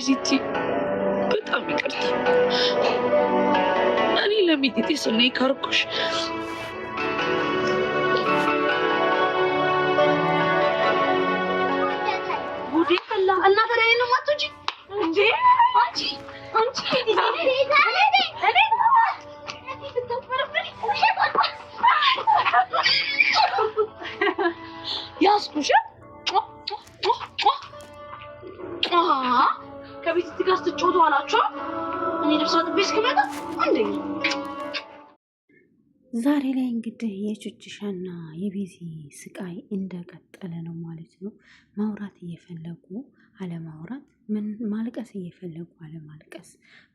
ቤዚቲ በጣም ይቅርታ። እኔ ለሚጢጢ ስል ነው ካርኩሽ። ጉዴ ፈላ እና ተለይ ነው ማቶጂ እንዴ አንቺ ያስኩሽ ከቤት ጋር ስትጫወቱ አላችሁ። እኔ ልብስ አጥቤ እስክመጣ አንደኛ ዛሬ ላይ እንግዲህ የቹችሻና የቤዚ ስቃይ እንደቀጠለ ነው ማለት ነው። ማውራት እየፈለጉ አለማውራት፣ ማልቀስ እየፈለጉ አለማልቀስ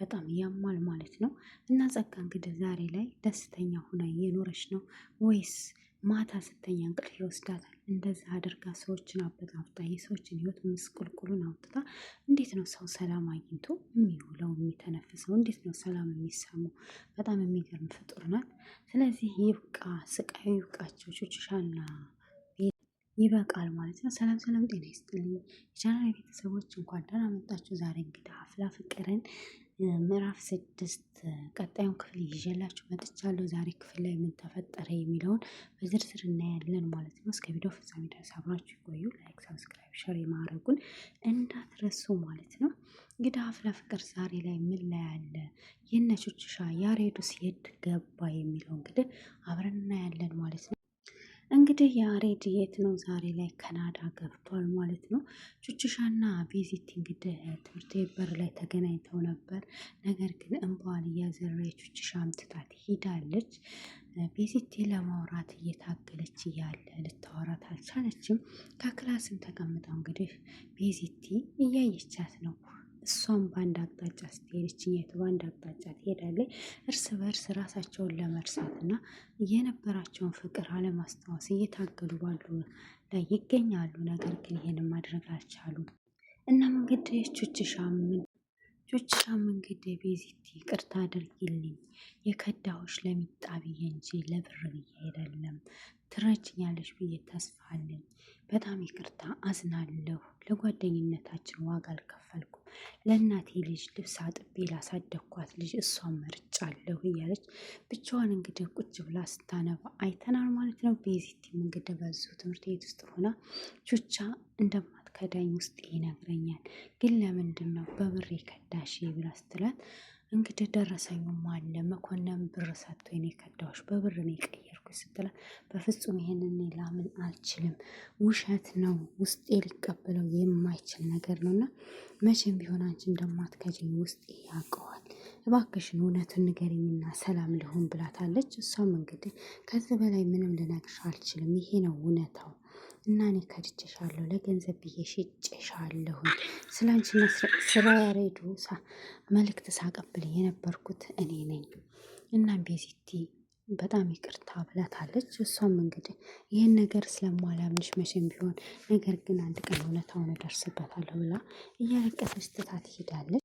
በጣም ያማል ማለት ነው። እና ጸጋ እንግዲህ ዛሬ ላይ ደስተኛ ሆና እየኖረች ነው ወይስ ማታ ስተኛ እንቅልፍ ይወስዳታል? እንደዚህ አድርጋ ሰዎችን አበጣፍጣ የሰዎችን ህይወት ምስቁልቁሉን አውጥታ እንዴት ነው ሰው ሰላም አግኝቶ የሚውለው የሚተነፍሰው? እንዴት ነው ሰላም የሚሰማው? በጣም የሚገርም ፍጡር ናት። ስለዚህ ይብቃ፣ ስቃዩ ይብቃቸው። ቹችሻና ይበቃል ማለት ነው። ሰላም ሰላም፣ ጤና ይስጥልኝ የቻናል ቤተሰቦች፣ እንኳን ደህና መጣችሁ። ዛሬ እንግዲህ አፍላ ፍቅርን ምዕራፍ 6 ቀጣዩን ክፍል ይዤላችሁ መጥቻለሁ። ዛሬ ክፍል ላይ ምን ተፈጠረ የሚለውን በዝርዝር እናያለን ማለት ነው። እስከ ቪዲዮ ፍጻሜ ድረስ አብራችሁ ይቆዩ። ላይክ፣ ሰብስክራይብ፣ ሸር የማድረጉን እንዳትረሱ ማለት ነው። እንግዲህ አፍላ ፍቅር ዛሬ ላይ ምን ላይ አለ፣ የነ ቹችሻ ያሬዱስ የት ገባ የሚለው እንግዲህ አብረን እናያለን ማለት ነው። እንግዲህ ያሬድ የት ነው? ዛሬ ላይ ካናዳ ገብቷል ማለት ነው። ቹችሻና ቤዚቲ እንግዲህ ትምህርት ቤት በር ላይ ተገናኝተው ነበር። ነገር ግን እንባዋን እያዘራ ቹችሻ አምጥታት ሂዳለች። ቤዚቲ ለማውራት እየታገለች እያለ ልታወራት አልቻለችም። ከክላስም ተቀምጠው እንግዲህ ቤዚቲ እያየቻት ነው። እሷም በአንድ አቅጣጫ ስትሄድ እችኛይቱ በአንድ አቅጣጫ ትሄዳለች። እርስ በእርስ ራሳቸውን ለመርሳት እና የነበራቸውን ፍቅር አለማስታወስ እየታገሉ ባሉ ላይ ይገኛሉ። ነገር ግን ይሄንን ማድረግ አልቻሉም። እናም እንግዲህ ቹችሻም እንግዲህ ቤዚቲ ይቅርታ አድርጊልኝ፣ የከዳሁሽ ለሚጣ ብዬ እንጂ ለብር ብዬ አይደለም፣ ትረጅኛለሽ ብዬ ተስፋ አለኝ። በጣም ይቅርታ፣ አዝናለሁ። ለጓደኝነታችን ዋጋ አልከፈልኩም። ለእናቴ ልጅ ልብስ አጥቤ ላሳደግኳት ልጅ እሷን መርጫለሁ እያለች ብቻዋን እንግዲህ ቁጭ ብላ ስታነባ አይተናል ማለት ነው። ቤዚቲም እንግዲህ በዙ ትምህርት ቤት ውስጥ ሆና ቹቻ እንደማትከዳኝ ውስጥ ይነግረኛል፣ ግን ለምንድን ነው በብር የከዳሽ ብላ ስትላት እንግዲህ ደረሰኙም አለ መኮንን ብር ሰጥቶኝ ነው የከዳሁሽ፣ በብር ነው የቀየርኩሽ ስትላት በፍጹም ይሄንን ላምን አልችልም፣ ውሸት ነው፣ ውስጤ ሊቀበለው የማይችል ነገር ነው እና መቼም ቢሆን አንቺ እንደማትከጂኝ ውስጤ ያውቀዋል፣ እባክሽን እውነቱን ንገሪኝና ሰላም ልሆን ብላታለች። እሷም እንግዲህ ከዚህ በላይ ምንም ልነግርሽ አልችልም፣ ይሄ ነው እውነታው እና እኔ ከድቼሻለሁ፣ ለገንዘብ ብዬ ሽጬሻለሁ። ስለ አንቺና ስለ ያሬዱ መልእክት ሳቀብል የነበርኩት እኔ ነኝ። እናም ቤዚቲ በጣም ይቅርታ ብላታለች። እሷም እንግዲህ ይህን ነገር ስለማላምንሽ መቼም ቢሆን ነገር ግን አንድ ቀን እውነታውን እደርስበታለሁ ብላ እያለቀሰች ትታት ትሄዳለች።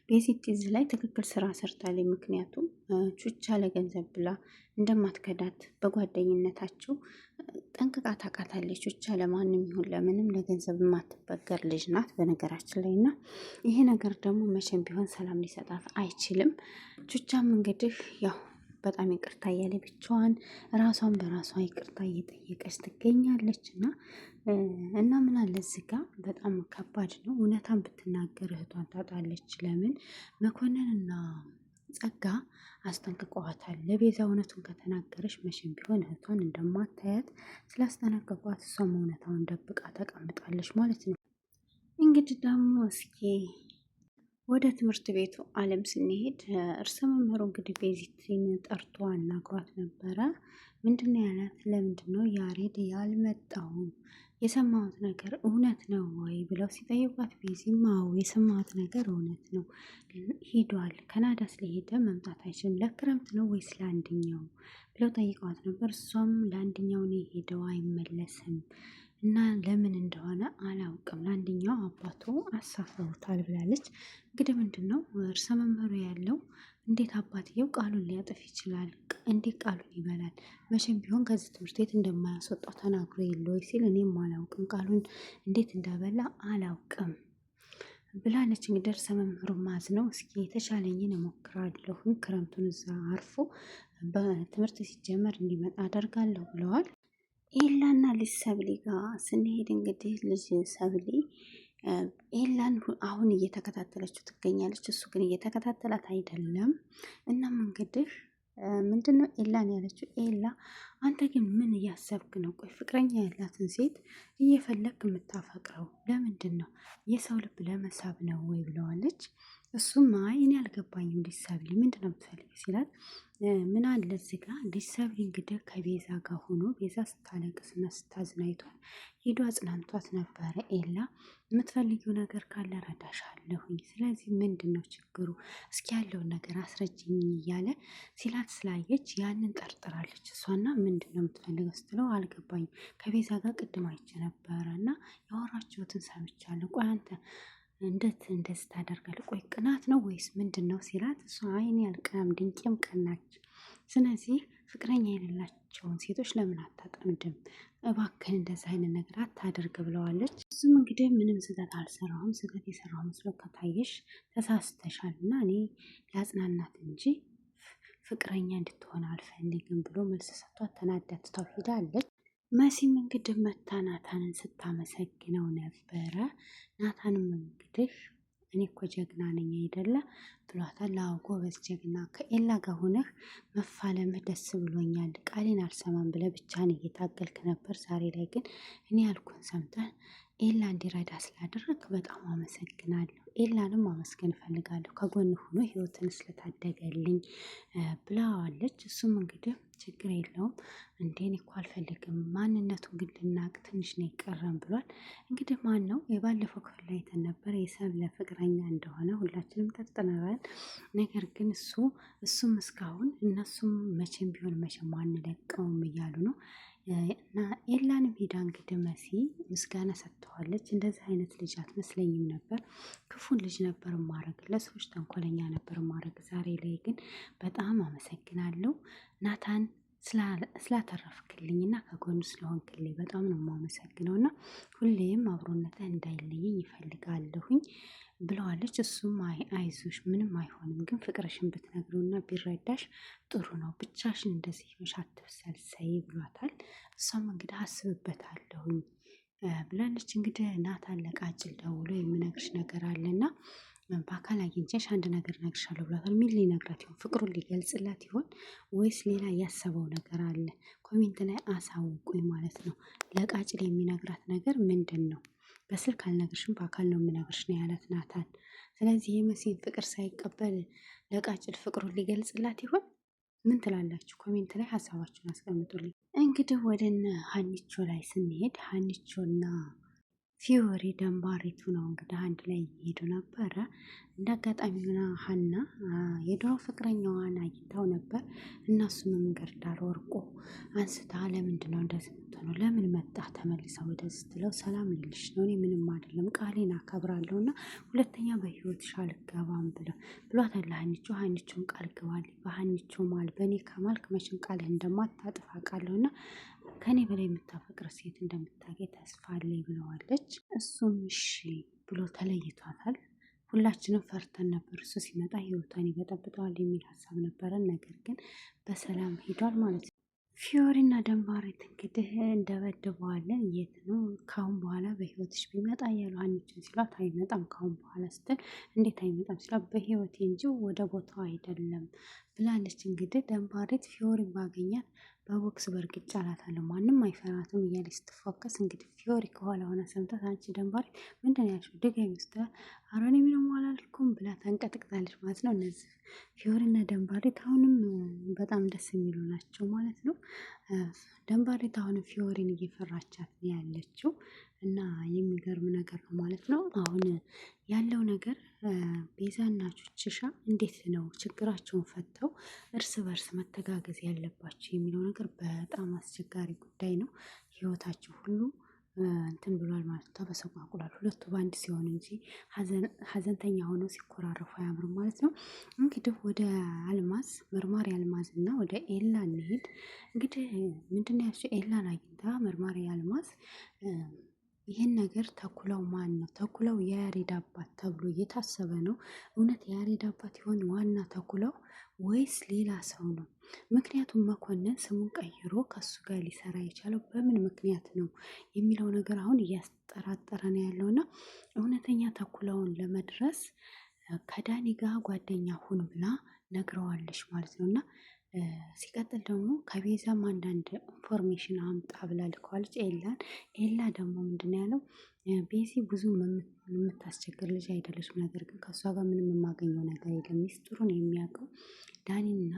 ቤዚቲ እዚህ ላይ ትክክል ስራ ሰርታለች። ምክንያቱም ቹቻ ለገንዘብ ብላ እንደማትከዳት በጓደኝነታቸው ጠንቅቃ ታውቃታለች። ቹቻ ለማንም ይሁን ለምንም ለገንዘብ የማትበገር ልጅ ናት በነገራችን ላይ እና ይሄ ነገር ደግሞ መቼም ቢሆን ሰላም ሊሰጣት አይችልም። ቹቻም እንግዲህ ያው በጣም ይቅርታ እያለ ብቻዋን ራሷን በራሷ ይቅርታ እየጠየቀች ትገኛለች እና ምን አለ እዚህ ጋ በጣም ከባድ ነው። እውነታን ብትናገር እህቷን ታጣለች። ለምን መኮንንና ጸጋ አስጠንቅቀዋታል። ለቤዛ እውነቱን ከተናገረች መቼም ቢሆን እህቷን እንደማታያት ስላስጠነቀቋት እሷም እውነታውን ደብቃ ተቀምጣለች ማለት ነው። እንግዲህ ደግሞ እስኪ ወደ ትምህርት ቤቱ አለም ስንሄድ እርስ መምህሩ እንግዲህ ቤዚቲን ጠርቶ አናግሯት ነበረ። ምንድነው ያላት? ለምንድነው ያሬድ ያልመጣው? የሰማሁት ነገር እውነት ነው ወይ ብለው ሲጠይቋት ቤዚም አዎ የሰማሁት ነገር እውነት ነው፣ ሂዷል። ካናዳ ስለሄደ መምጣት አይችልም። ለክረምት ነው ወይስ ለአንደኛው ብለው ጠይቀዋት ነበር። እሷም ለአንደኛው ነው የሄደው አይመለስም እና ለምን እንደሆነ አላውቅም፣ ለአንደኛው አባቱ አሳፍረውታል ብላለች። እንግዲህ ምንድን ነው እርሰ መምህሩ ያለው እንዴት አባትየው ቃሉን ሊያጠፍ ይችላል? እንዴት ቃሉን ይበላል? መቼም ቢሆን ከዚህ ትምህርት ቤት እንደማያስወጣው ተናግሮ የለ ወይ ሲል እኔም አላውቅም፣ ቃሉን እንዴት እንዳበላ አላውቅም። ብላለች። እንግዲህ ደርሰ መምህሩ ማዝ ነው። እስኪ የተሻለኝን እሞክራለሁ፣ ክረምቱን እዛ አርፎ በትምህርት ሲጀመር እንዲመጣ አደርጋለሁ ብለዋል። ኤላና ልጅ ሰብሊ ጋር ስንሄድ እንግዲህ ልጅ ሰብሊ ኤላን አሁን እየተከታተለችው ትገኛለች። እሱ ግን እየተከታተላት አይደለም። እናም እንግዲህ ምንድነው ኤላን ያለችው? ኤላ አንተ ግን ምን እያሰብክ ነው? ቆይ ፍቅረኛ ያላትን ሴት እየፈለግክ የምታፈቅረው ለምንድን ነው? የሰው ልብ ለመሳብ ነው ወይ ብለዋለች። እሱም አይ እኔ አልገባኝም ልጅ ሰብሊ ምንድን ነው የምትፈልጊው ሲላት፣ ምን አለ እዚህ ጋር ልጅ ሰብሊ እንግዲህ ከቤዛ ጋር ሆኖ ቤዛ ስታለቅስና ስታዝን አይቷል። ሄዶ አጽናንቷት ነበረ። ኤላ የምትፈልጊው ነገር ካለ ረዳሻለሁኝ፣ ስለዚህ ምንድን ነው ችግሩ? እስኪ ያለውን ነገር አስረጅኝ እያለ ሲላት ስላየች ያንን ጠርጥራለች። እሷና ምንድን ነው የምትፈልገው ስትለው አልገባኝም፣ ከቤዛ ጋር ቅድም አይቼ ነበረ እና ያወራችሁትን ሰምቻለሁ። ቆይ አንተ እንደዚህ ታደርጋለህ? ቆይ ቅናት ነው ወይስ ምንድን ነው ሲላት፣ እሷ አይኔ አልቀናም ድንቄም ቀናች። ስለዚህ ፍቅረኛ የሌላቸውን ሴቶች ለምን አታጠምድም? እባክህን እንደዚህ አይነት ነገር አታደርግ ብለዋለች። እሱም እንግዲህ ምንም ስህተት አልሰራሁም፣ ስህተት የሰራው መስሎ ከታየሽ ተሳስተሻል እና እኔ ላጽናናት እንጂ ፍቅረኛ እንድትሆን አልፈልግም ብሎ መልስ ሰጥቷት ተናዳ ትታው ሄዳለች። መሲም እንግዲህ መታ ናታንን ስታመሰግነው ነበረ። ናታንም እንግዲህ እኔ እኮ ጀግና ነኝ አይደለ ብሏታል። አዎ ጎበዝ ጀግና፣ ከኤላ ጋር ሆነህ መፋለምህ ደስ ብሎኛል። ቃሌን አልሰማም ብለህ ብቻህን እየታገልክ ነበር። ዛሬ ላይ ግን እኔ ያልኩን ሰምተህ ኤላ እንዲረዳ ስላደረግ በጣም አመሰግናለሁ። ኤላንም አመስገን እፈልጋለሁ ከጎን ሆኖ ህይወትን ስለታደገልኝ ብለዋለች። እሱም እንግዲህ ችግር የለውም እንዴን እኮ አልፈልግም፣ ማንነቱን ግን ልናቅ ትንሽ ነው ይቀረን ብሏል። እንግዲህ ማን ነው የባለፈው ክፍል ላይ አይተን ነበር የሰብለ ፍቅረኛ እንደሆነ ሁላችንም ጠርጥረናል። ነገር ግን እሱም እስካሁን እነሱም መቼም ቢሆን መቼም አንለቀውም እያሉ ነው። እና ኤላንም ሄዳ እንግዲህ መሲ ምስጋና ሰጥተዋለች። እንደዚህ አይነት ልጅ አትመስለኝም ነበር፣ ክፉን ልጅ ነበር ማድረግ፣ ለሰዎች ተንኮለኛ ነበር ማድረግ። ዛሬ ላይ ግን በጣም አመሰግናለሁ ናታን ስላተረፍክልኝ እና ከጎኑ ስለሆንክልኝ በጣም ነው የማመሰግነው እና ሁሌም አብሮነትህ እንዳይለየኝ ይፈልጋለሁኝ ብለዋለች። እሱም አይዞሽ ምንም አይሆንም፣ ግን ፍቅርሽን ብትነግሩና ቢረዳሽ ጥሩ ነው፣ ብቻሽን እንደዚህ ሆነሽ አትብሰልሰይ ብሏታል። እሷም እንግዲህ አስብበታለሁኝ ብላለች። እንግዲህ ናታን ለቃጭል ደውሎ የምነግርሽ ነገር አለና በአካል አግኝቼሽ አንድ ነገር እነግርሻለሁ ብሏታል። ምን ሊነግራት ይሆን? ፍቅሩን ሊገልጽላት ይሆን ወይስ ሌላ ያሰበው ነገር አለ? ኮሜንት ላይ አሳውቁኝ ማለት ነው። ለቃጭል የሚነግራት ነገር ምንድን ነው? በስልክ አልነግርሽም በአካል ነው የምነግርሽ ነው ያላት ናታን። ስለዚህ የመሲን ፍቅር ሳይቀበል ለቃጭል ፍቅሩን ሊገልጽላት ይሆን? ምን ትላላችሁ? ኮሜንት ላይ ሀሳባችሁን አስቀምጡልኝ። እንግዲህ ወደ እነ ሀኒቾ ላይ ስንሄድ ሀኒቾና ፊዮሪ ደንባሪቱ ነው እንግዲህ አንድ ላይ እየሄዱ ነበረ። እንደ አጋጣሚ ሆና ሀና የድሮ ፍቅረኛዋን አግኝታው ነበር እና እሱን መንገድ ዳር ወርቆ አንስታ ለምንድን ነው እንደዚህ የምትሆነው? ለምን መጣ ተመልሳ ወደዚህ ስትለው ሰላም ልልሽ ነው፣ እኔ ምንም አይደለም ቃሌን አከብራለሁ እና ሁለተኛ በህይወትሽ አልገባም ብሏታል ሀኒቾ። ሀኒቾን ቃል ግባልኝ፣ በሀኒቾ ማል በእኔ ከማልክ መቼም ቃልህ እንደማታጥፍ አውቃለሁ እና ከኔ በላይ የምታፈቅር ሴት እንደምታገኝ ተስፋ አለኝ ብለዋለች። እሱም እሺ ብሎ ተለይቷታል። ሁላችንም ፈርተን ነበር እሱ ሲመጣ ህይወቷን ይበጠብጠዋል የሚል ሀሳብ ነበረን። ነገር ግን በሰላም ሄዷል ማለት ነው። ፊዮሪና ደንባሬት እንግዲህ እንደበድበዋለን። የት ነው ካሁን በኋላ በህይወትሽ ቢመጣ እያሉ ሀኒችን ሲሏት አይመጣም ካሁን በኋላ ስትል እንዴት አይመጣም ሲሏት በህይወቴ እንጂ ወደ ቦታው አይደለም ብላለች። እንግዲህ ደንባሬት ፊዮሪ ባገኛት በቦክስ በእርግጫ እላታለሁ ማንም አይፈራትም እያለች ስትፎከስ እንግዲህ ፊዮሪ ከኋላ ሆነ ሰምታት አንቺ ደንባሬት ምንድን ያልሽው ድገሚ ስትላት ኧረ እኔ ምንም አላልኩም ብላ ተንቀጥቅጣለች ማለት ነው። እነዚህ ፊዮሪና ደንባሬት አሁንም በጣም ደስ የሚሉ ናቸው ማለት ነው። ደንባሬት አሁንም ፊዮሪን እየፈራቻት ነው ያለችው እና የሚገርም ነገር ነው ማለት ነው። አሁን ያለው ነገር ቤዛና ቹችሻ እንዴት ነው ችግራቸውን ፈተው እርስ በርስ መተጋገዝ ያለባቸው የሚለው ነገር በጣም አስቸጋሪ ጉዳይ ነው። ህይወታቸው ሁሉ እንትን ብሏል ማለት ነው። ተበሰቋቁሏል። ሁለቱ በአንድ ሲሆን እንጂ ሀዘንተኛ ሆነው ሲኮራረፉ አያምርም ማለት ነው። እንግዲህ ወደ አልማዝ መርማሪ አልማዝ እና ወደ ኤላ እንሄድ። እንግዲህ ምንድን ነው ያልሽው? ኤላን አግኝታ መርማሪ አልማዝ ይህን ነገር ተኩላው ማን ነው? ተኩላው የያሬድ አባት ተብሎ እየታሰበ ነው። እውነት የያሬድ አባት ይሆን ዋና ተኩላው ወይስ ሌላ ሰው ነው? ምክንያቱም መኮንን ስሙን ቀይሮ ከሱ ጋር ሊሰራ የቻለው በምን ምክንያት ነው የሚለው ነገር አሁን እያስጠራጠረ ነው ያለውና እውነተኛ ተኩላውን ለመድረስ ከዳኒ ጋር ጓደኛ ሁን ብላ ነግረዋለች ማለት ነው። እና ሲቀጥል ደግሞ ከቤዛም አንዳንድ ኢንፎርሜሽን አምጣ ብላ ልከዋለች ኤላን። ኤላ ደግሞ ምንድን ያለው ቤዚ ብዙ የምታስቸግር ልጅ አይደለችም፣ ነገር ግን ከእሷ ጋር ምንም የማገኘው ነገር የለም፣ ሚስጥሩን የሚያውቀው ዳኒና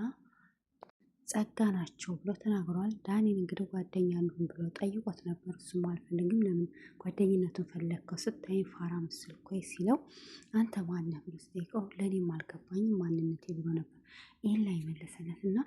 ጸጋ ናቸው ብሎ ተናግረዋል። ዳኒን እንግዲህ ጓደኛ እንሁን ብሎ ጠይቆት ነበር። እሱም አልፈልግም፣ ለምን ጓደኝነቱን ፈለግከው? ስታይን ፋራ ምስል እኮ ሲለው አንተ ማነህ ብሎ ስጠይቀው ለእኔም አልገባኝም ማንነቴ ብሎ ነበር ይህን ላይ መለሰለት እና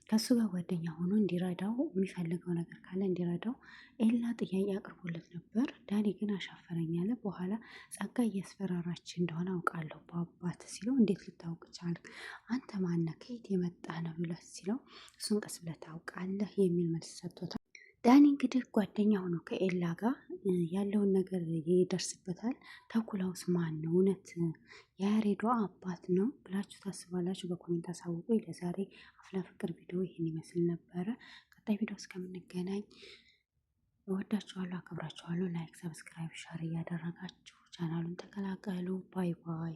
ከእሱ ጋር ጓደኛ ሆኖ እንዲረዳው የሚፈልገው ነገር ካለ እንዲረዳው ኤላ ጥያቄ አቅርቦለት ነበር። ዳኒ ግን አሻፈረኝ አለ። በኋላ ጸጋ እያስፈራራች እንደሆነ አውቃለሁ በአባት ሲለው እንዴት ልታውቅ ቻልክ? አንተ ማነህ? ከየት የመጣ ነው ብሎ ሲለው እሱን ቀስ ብለህ ታውቃለህ የሚል መልስ ሰጥቶታል። ዳኒ እንግዲህ ጓደኛ ሆኖ ከኤላ ጋር ያለውን ነገር ይደርስበታል። ተኩላውስ ማን ነው? እውነት የያሬዷ አባት ነው ብላችሁ ታስባላችሁ? በኮሜንት አሳውቁ። ለዛሬ አፍላ ፍቅር ቪዲዮ ይህን ይመስል ነበረ። ቀጣይ ቪዲዮ እስከምንገናኝ እወዳችኋለሁ፣ አከብራችኋለሁ። ላይክ፣ ሰብስክራይብ፣ ሻር እያደረጋችሁ ቻናሉን ተቀላቀሉ። ባይ ባይ።